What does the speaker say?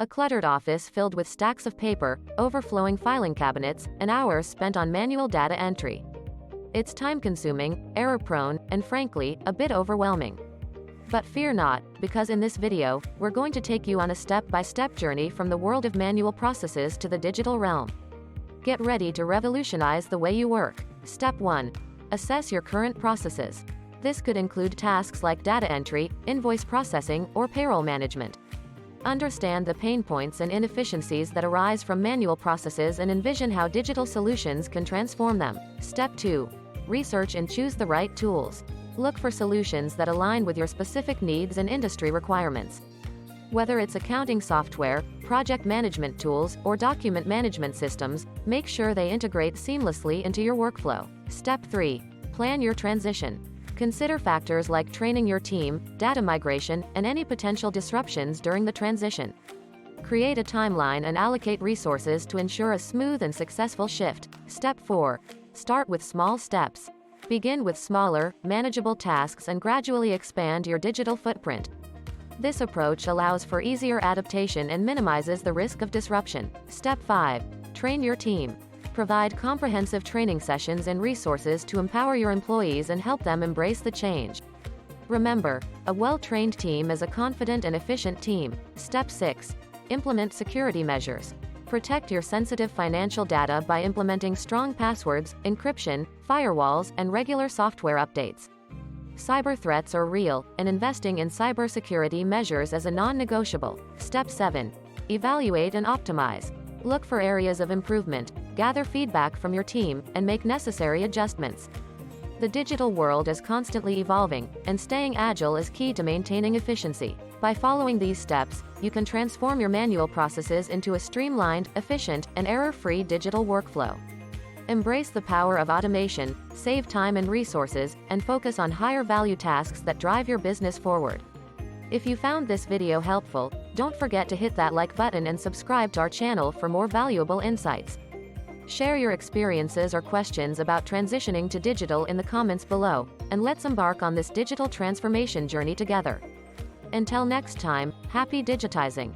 A cluttered office filled with stacks of paper, overflowing filing cabinets, and hours spent on manual data entry. It's time-consuming, error-prone, and frankly, a bit overwhelming. But fear not, because in this video, we're going to take you on a step-by-step journey from the world of manual processes to the digital realm. Get ready to revolutionize the way you work. Step 1. Assess your current processes. This could include tasks like data entry, invoice processing, or payroll management. Understand the pain points and inefficiencies that arise from manual processes and envision how digital solutions can transform them. Step 2. Research and choose the right tools. Look for solutions that align with your specific needs and industry requirements. Whether it's accounting software, project management tools, or document management systems, make sure they integrate seamlessly into your workflow. Step 3. Plan your transition. Consider factors like training your team, data migration, and any potential disruptions during the transition. Create a timeline and allocate resources to ensure a smooth and successful shift. Step 4. Start with small steps. Begin with smaller, manageable tasks and gradually expand your digital footprint. This approach allows for easier adaptation and minimizes the risk of disruption. Step 5. Train your team. Provide comprehensive training sessions and resources to empower your employees and help them embrace the change. Remember, a well-trained team is a confident and efficient team. Step 6. Implement security measures. Protect your sensitive financial data by implementing strong passwords, encryption, firewalls, and regular software updates. Cyber threats are real, and investing in cybersecurity measures is a non-negotiable. Step 7. Evaluate and optimize. Look for areas of improvement, gather feedback from your team, and make necessary adjustments. The digital world is constantly evolving, and staying agile is key to maintaining efficiency. By following these steps, you can transform your manual processes into a streamlined, efficient, and error-free digital workflow. Embrace the power of automation, save time and resources, and focus on higher-value tasks that drive your business forward. If you found this video helpful, don't forget to hit that like button and subscribe to our channel for more valuable insights. Share your experiences or questions about transitioning to digital in the comments below, and let's embark on this digital transformation journey together. Until next time, happy digitizing!